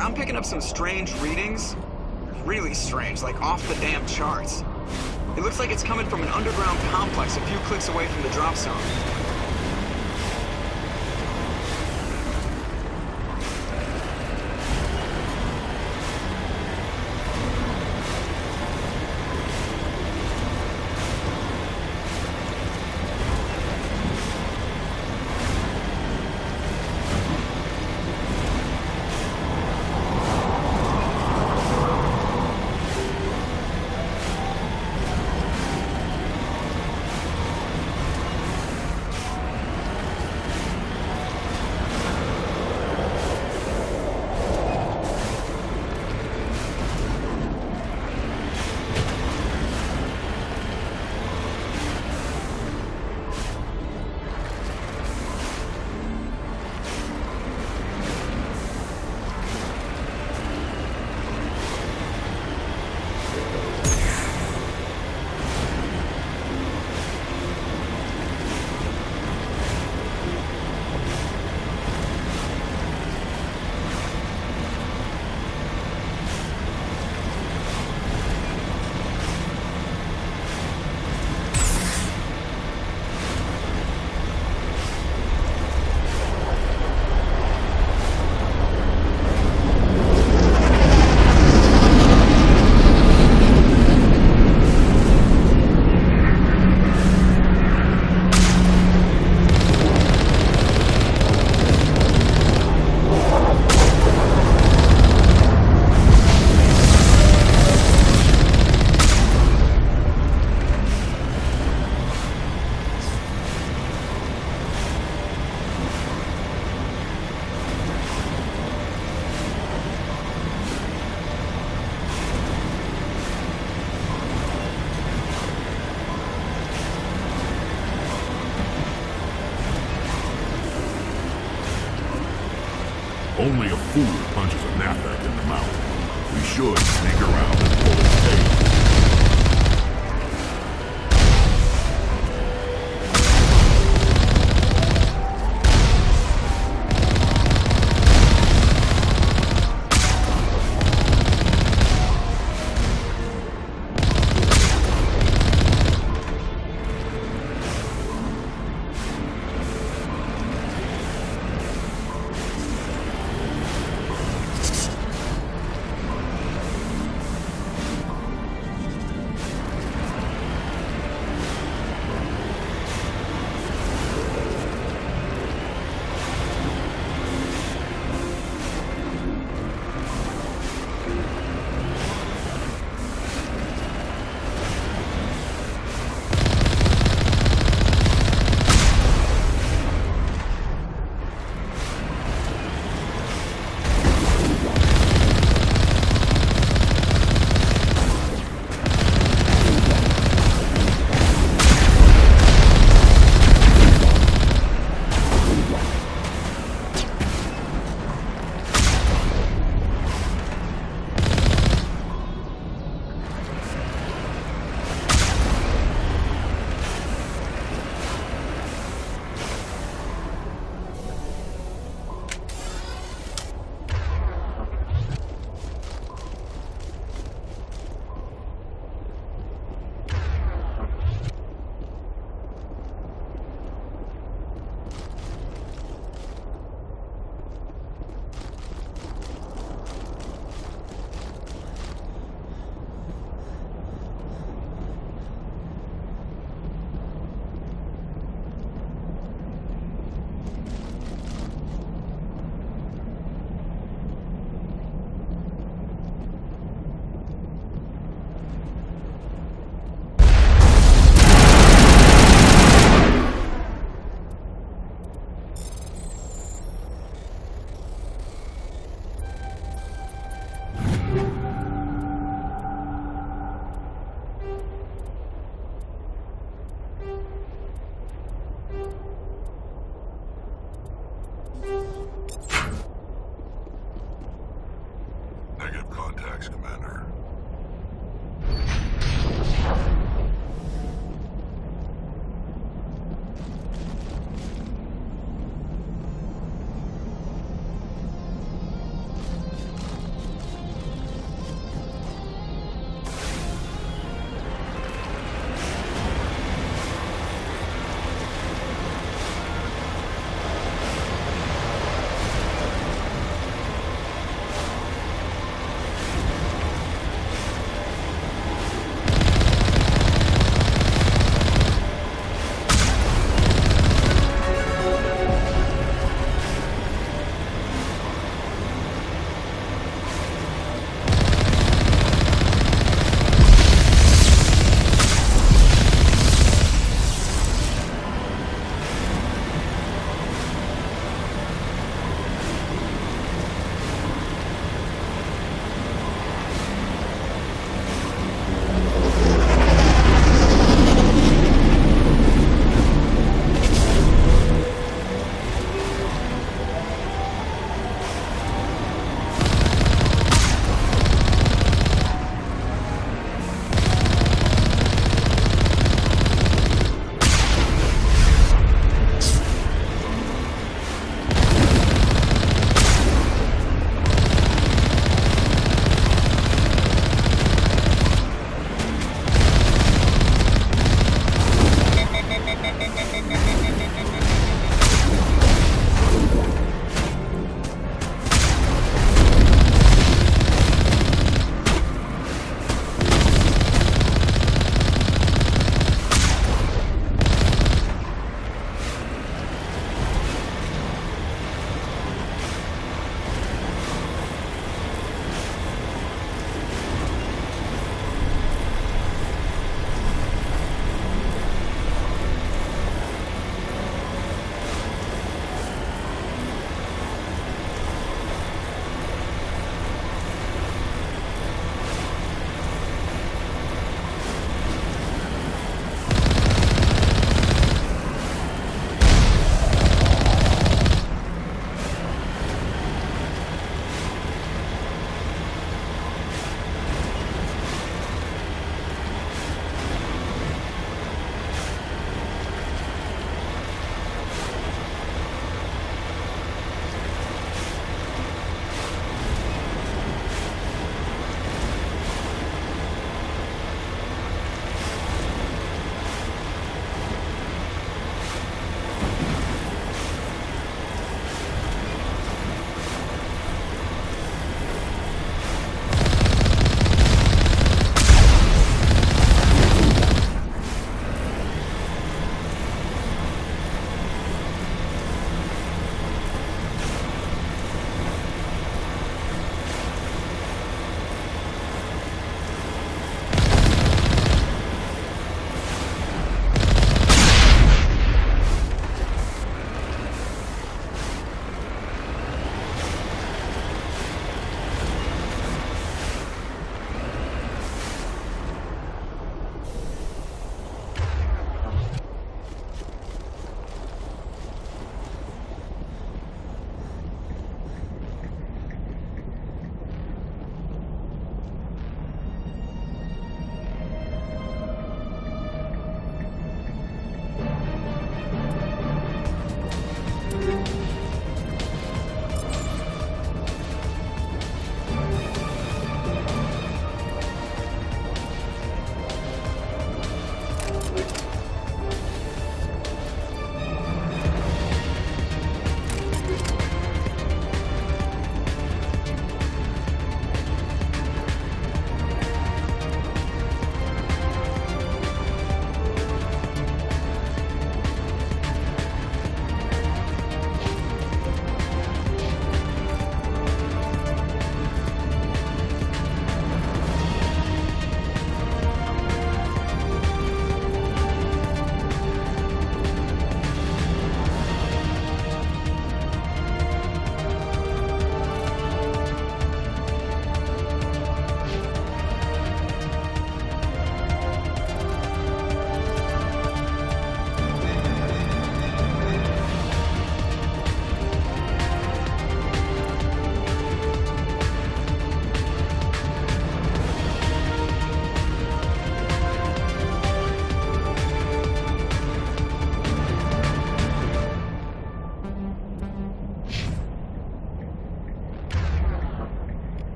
I'm picking up some strange readings. Really strange, like off the damn charts. It looks like it's coming from an underground complex a few clicks away from the drop zone. Only a fool punches a knapsack in the mouth. We should sneak around and pull his tail.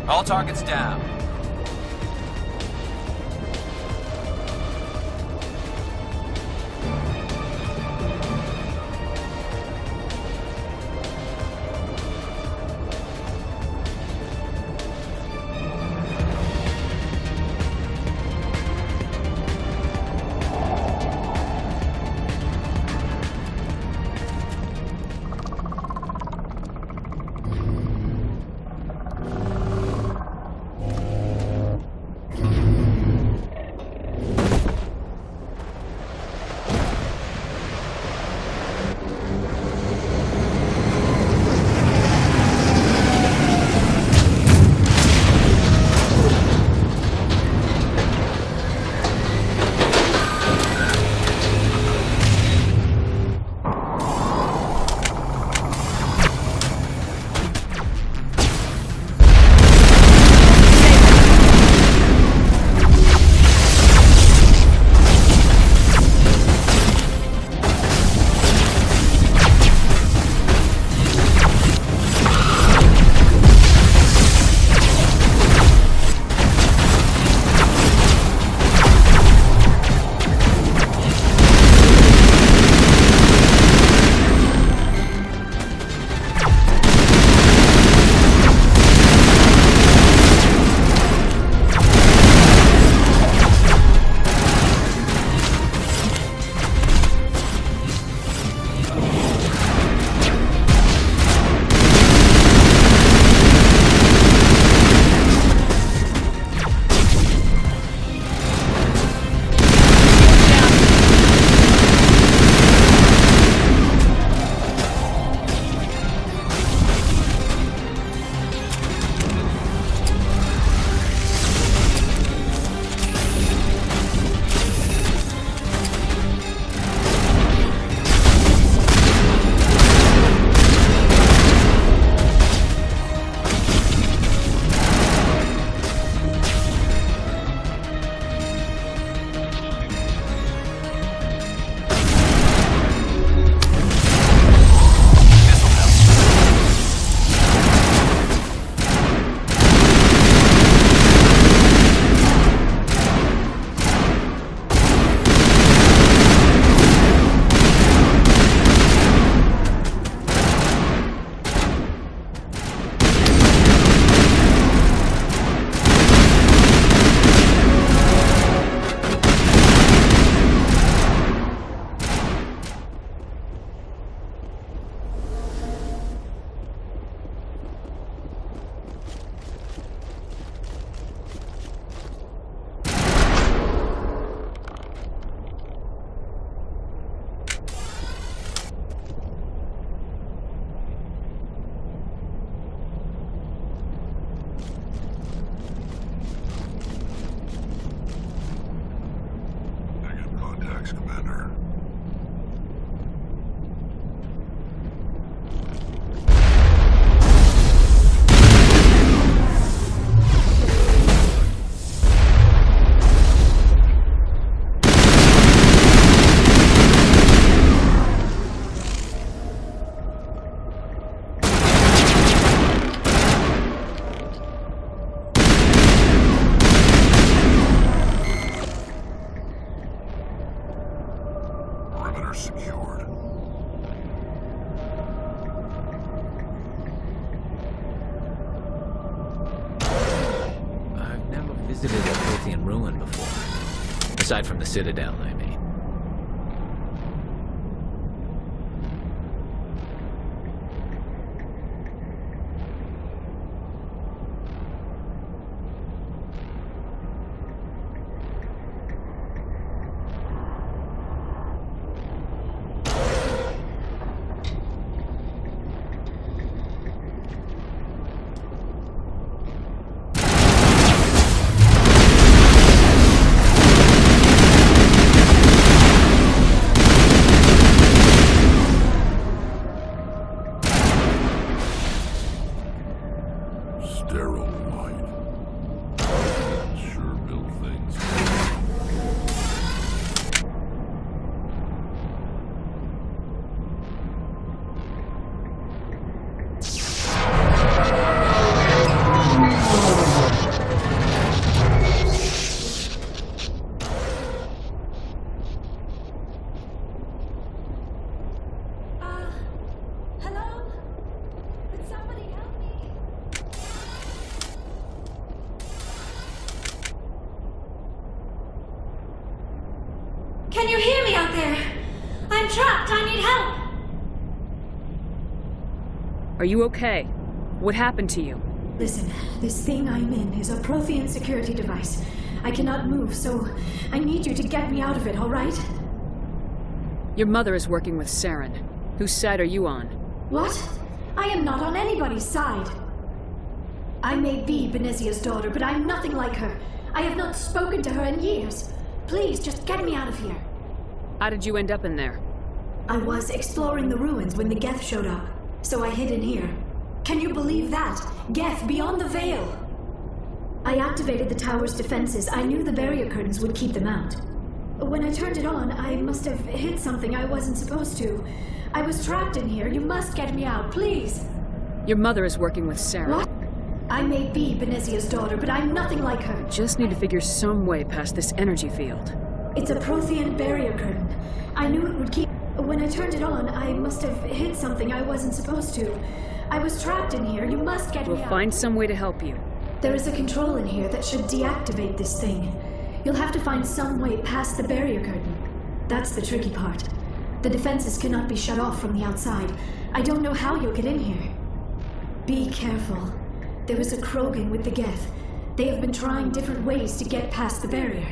All targets down. visited a Prothean ruin before. Aside from the Citadel, I mean. Can you hear me out there? I'm trapped. I need help. Are you okay? What happened to you? Listen, this thing I'm in is a Prothean security device. I cannot move, so I need you to get me out of it, all right? Your mother is working with Saren. Whose side are you on? What? I am not on anybody's side. I may be Benezia's daughter, but I'm nothing like her. I have not spoken to her in years. Please, just get me out of here. How did you end up in there? I was exploring the ruins when the geth showed up, so I hid in here. Can you believe that? Geth, beyond the veil! I activated the tower's defenses. I knew the barrier curtains would keep them out. When I turned it on, I must have hit something I wasn't supposed to. I was trapped in here. You must get me out, please! Your mother is working with Saren. What? I may be Benezia's daughter, but I'm nothing like her. Just need to figure some way past this energy field. It's a Prothean barrier curtain. I knew it would keep... When I turned it on, I must have hit something I wasn't supposed to. I was trapped in here. You must get me out. We'll find some way to help you. There is a control in here that should deactivate this thing. You'll have to find some way past the barrier curtain. That's the tricky part. The defenses cannot be shut off from the outside. I don't know how you'll get in here. Be careful. There is a Krogan with the geth. They have been trying different ways to get past the barrier.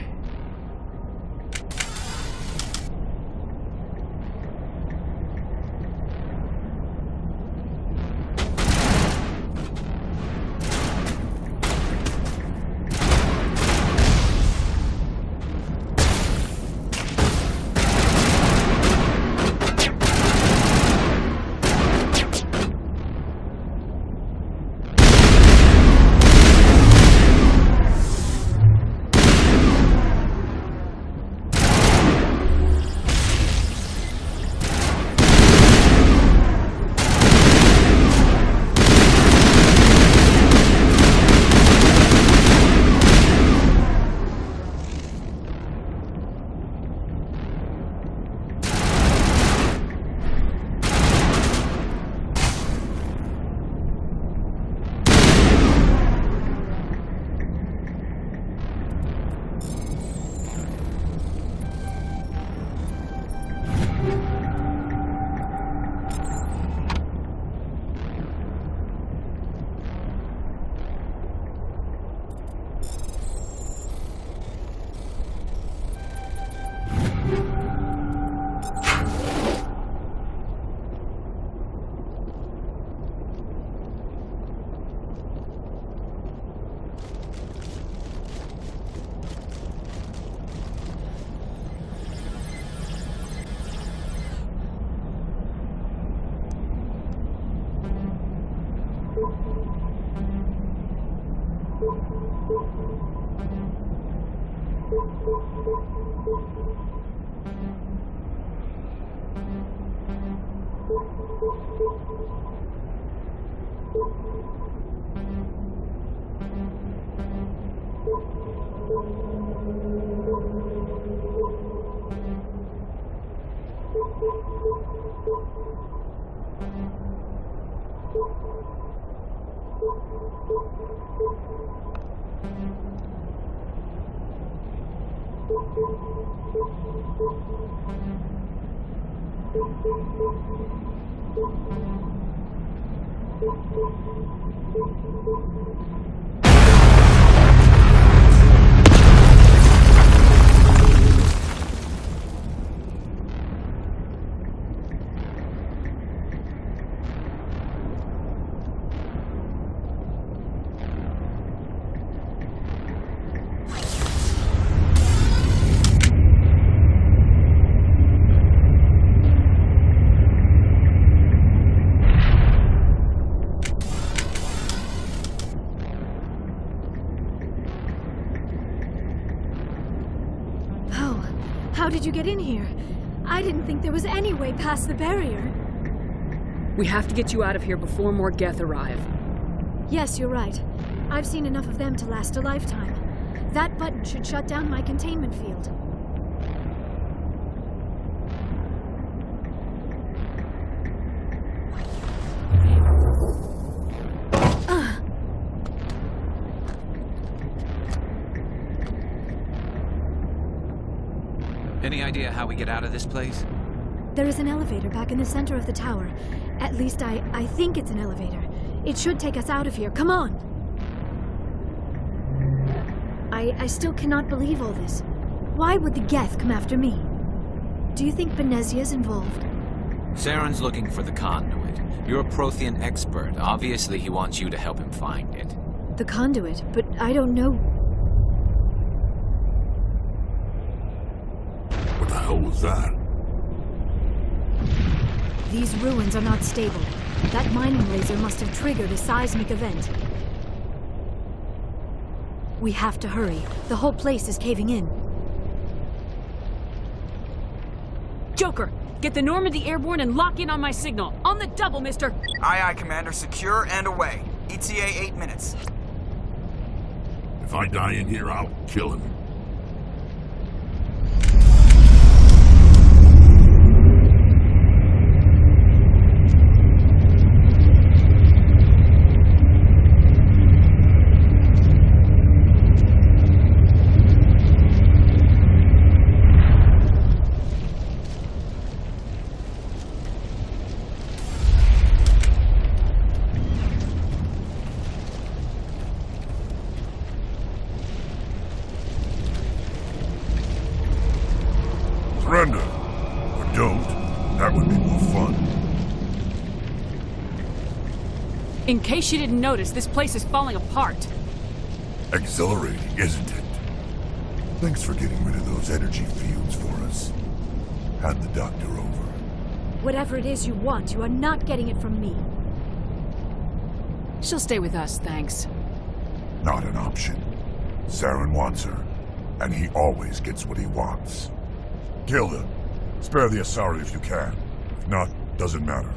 How did you get in here? I didn't think there was any way past the barrier. We have to get you out of here before more geth arrive. Yes, you're right. I've seen enough of them to last a lifetime. That button should shut down my containment field. Any idea how we get out of this place? There is an elevator back in the center of the tower. At least I think it's an elevator. It should take us out of here. Come on! I still cannot believe all this. Why would the geth come after me? Do you think Benezia's involved? Saren's looking for the conduit. You're a Prothean expert. Obviously, he wants you to help him find it. The conduit, but I don't know. What the hell was that? These ruins are not stable. That mining laser must have triggered a seismic event. We have to hurry. The whole place is caving in. Joker, get the Normandy airborne and lock in on my signal. On the double, mister! Aye, aye, Commander. Secure and away. ETA 8 minutes. If I die in here, I'll kill him. Surrender. Or don't. That would be more fun. In case you didn't notice, this place is falling apart. Exhilarating, isn't it? Thanks for getting rid of those energy fields for us. Hand the doctor over. Whatever it is you want, you are not getting it from me. She'll stay with us, thanks. Not an option. Saren wants her, and he always gets what he wants. Kill them. Spare the Asari if you can. If not, doesn't matter.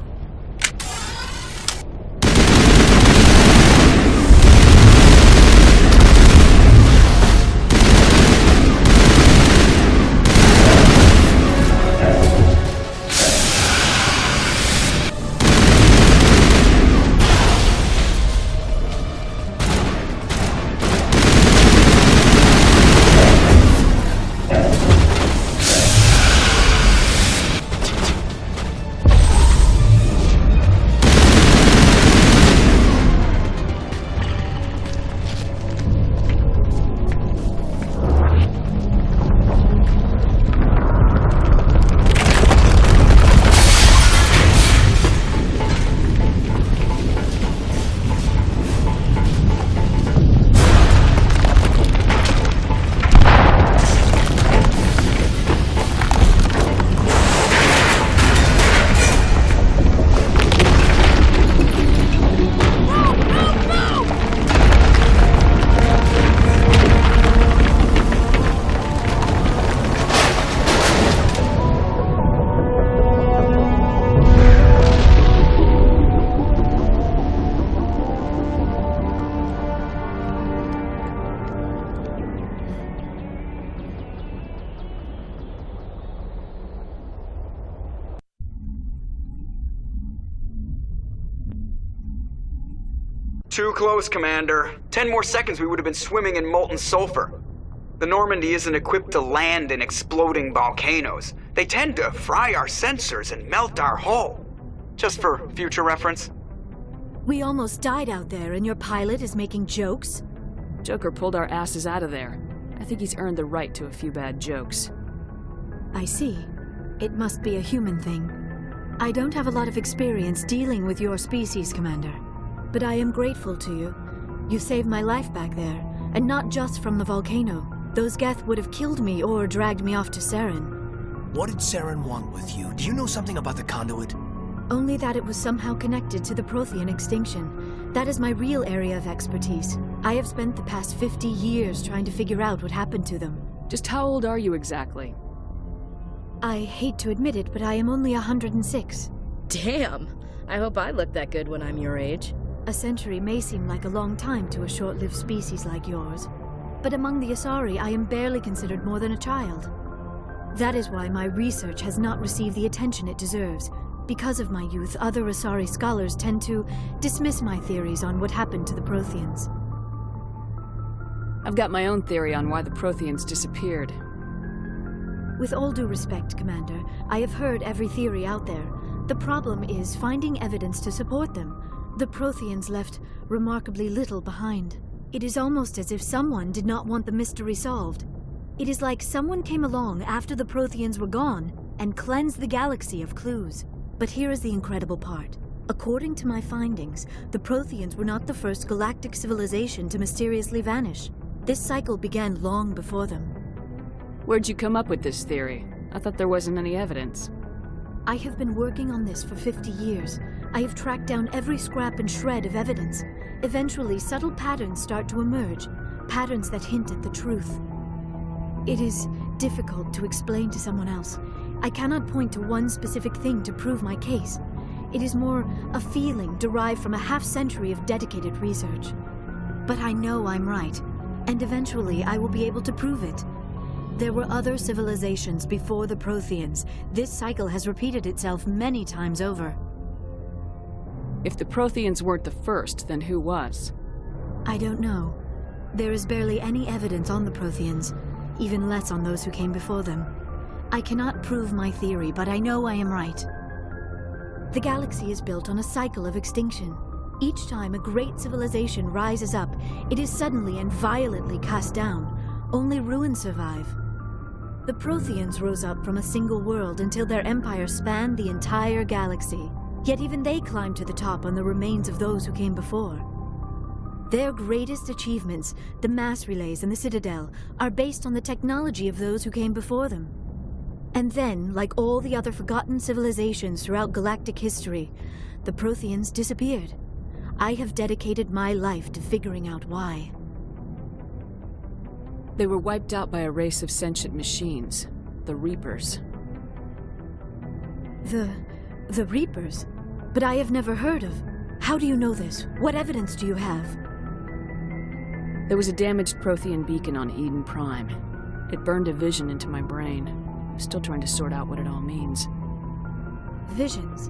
Too close, Commander. 10 more seconds we would have been swimming in molten sulfur. The Normandy isn't equipped to land in exploding volcanoes. They tend to fry our sensors and melt our hull. Just for future reference. We almost died out there, and your pilot is making jokes? Joker pulled our asses out of there. I think he's earned the right to a few bad jokes. I see. It must be a human thing. I don't have a lot of experience dealing with your species, Commander. But I am grateful to you. You saved my life back there, and not just from the volcano. Those geth would have killed me or dragged me off to Saren. What did Saren want with you? Do you know something about the conduit? Only that it was somehow connected to the Prothean extinction. That is my real area of expertise. I have spent the past 50 years trying to figure out what happened to them. Just how old are you exactly? I hate to admit it, but I am only 106. Damn! I hope I look that good when I'm your age. A century may seem like a long time to a short-lived species like yours, but among the Asari, I am barely considered more than a child. That is why my research has not received the attention it deserves. Because of my youth, other Asari scholars tend to dismiss my theories on what happened to the Protheans. I've got my own theory on why the Protheans disappeared. With all due respect, Commander, I have heard every theory out there. The problem is finding evidence to support them. The Protheans left remarkably little behind. It is almost as if someone did not want the mystery solved. It is like someone came along after the Protheans were gone and cleansed the galaxy of clues. But here is the incredible part. According to my findings, the Protheans were not the first galactic civilization to mysteriously vanish. This cycle began long before them. Where'd you come up with this theory? I thought there wasn't any evidence. I have been working on this for 50 years. I have tracked down every scrap and shred of evidence. Eventually, subtle patterns start to emerge, patterns that hint at the truth. It is difficult to explain to someone else. I cannot point to one specific thing to prove my case. It is more a feeling derived from a half-century of dedicated research. But I know I'm right, and eventually I will be able to prove it. There were other civilizations before the Protheans. This cycle has repeated itself many times over. If the Protheans weren't the first, then who was? I don't know. There is barely any evidence on the Protheans, even less on those who came before them. I cannot prove my theory, but I know I am right. The galaxy is built on a cycle of extinction. Each time a great civilization rises up, it is suddenly and violently cast down. Only ruins survive. The Protheans rose up from a single world until their empire spanned the entire galaxy. Yet even they climbed to the top on the remains of those who came before. Their greatest achievements, the mass relays and the Citadel, are based on the technology of those who came before them. And then, like all the other forgotten civilizations throughout galactic history, the Protheans disappeared. I have dedicated my life to figuring out why. They were wiped out by a race of sentient machines, the Reapers. The Reapers? But I have never heard of. How do you know this? What evidence do you have? There was a damaged Prothean beacon on Eden Prime. It burned a vision into my brain. I'm still trying to sort out what it all means. Visions?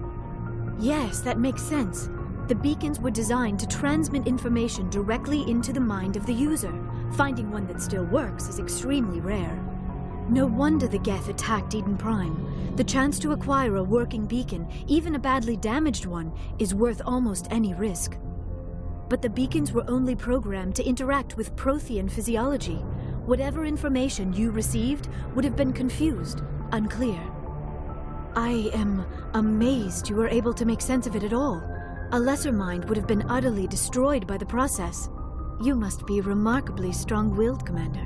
Yes, that makes sense. The beacons were designed to transmit information directly into the mind of the user. Finding one that still works is extremely rare. No wonder the geth attacked Eden Prime. The chance to acquire a working beacon, even a badly damaged one, is worth almost any risk. But the beacons were only programmed to interact with Prothean physiology. Whatever information you received would have been confused, unclear. I am amazed you were able to make sense of it at all. A lesser mind would have been utterly destroyed by the process. You must be remarkably strong-willed, Commander.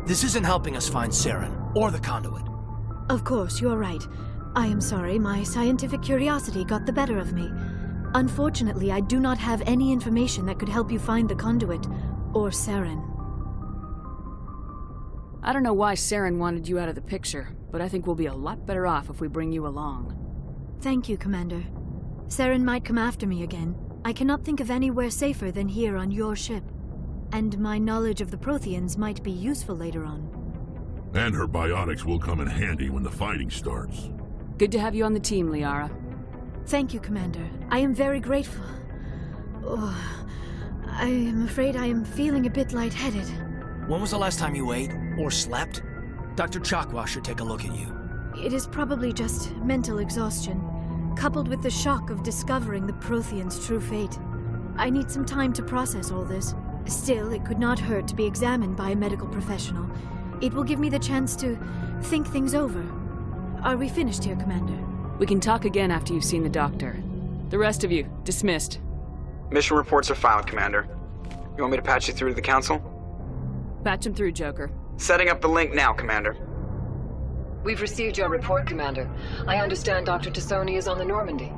This isn't helping us find Saren, or the conduit. Of course, you are right. I am sorry, my scientific curiosity got the better of me. Unfortunately, I do not have any information that could help you find the conduit, or Saren. I don't know why Saren wanted you out of the picture, but I think we'll be a lot better off if we bring you along. Thank you, Commander. Saren might come after me again. I cannot think of anywhere safer than here on your ship. And my knowledge of the Protheans might be useful later on. And her biotics will come in handy when the fighting starts. Good to have you on the team, Liara. Thank you, Commander. I am very grateful. Oh, I am afraid I am feeling a bit lightheaded. When was the last time you ate, or slept? Dr. Chakwa should take a look at you. It is probably just mental exhaustion, coupled with the shock of discovering the Protheans' true fate. I need some time to process all this. Still, it could not hurt to be examined by a medical professional. It will give me the chance to think things over. Are we finished here, Commander? We can talk again after you've seen the doctor. The rest of you, dismissed. Mission reports are filed, Commander. You want me to patch you through to the Council? Patch him through, Joker. Setting up the link now, Commander. We've received your report, Commander. I understand Dr. T'Soni is on the Normandy.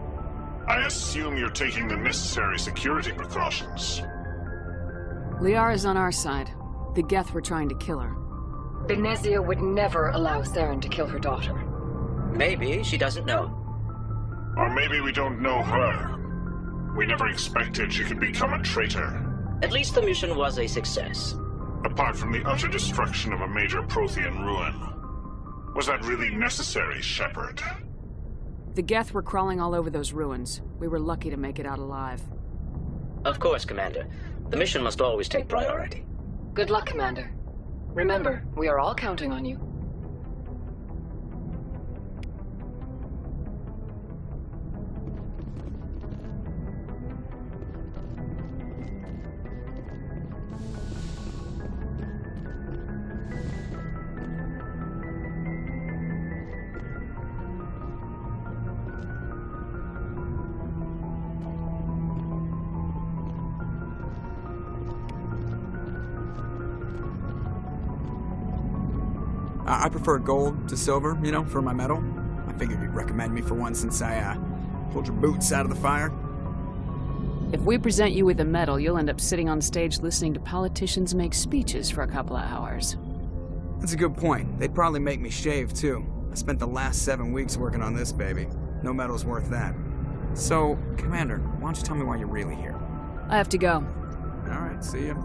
I assume you're taking the necessary security precautions. Liara's on our side. The geth were trying to kill her. Benezia would never allow Saren to kill her daughter. Maybe she doesn't know. Or maybe we don't know her. We never expected she could become a traitor. At least the mission was a success. Apart from the utter destruction of a major Prothean ruin. Was that really necessary, Shepard? The geth were crawling all over those ruins. We were lucky to make it out alive. Of course, Commander. The mission must always take priority. Good luck, Commander. Remember, we are all counting on you. I prefer gold to silver, you know, for my medal. I figured you'd recommend me for one since I, pulled your boots out of the fire. If we present you with a medal, you'll end up sitting on stage listening to politicians make speeches for a couple of hours. That's a good point. They'd probably make me shave, too. I spent the last 7 weeks working on this baby. No medal's worth that. So, Commander, why don't you tell me why you're really here? I have to go. All right, see ya.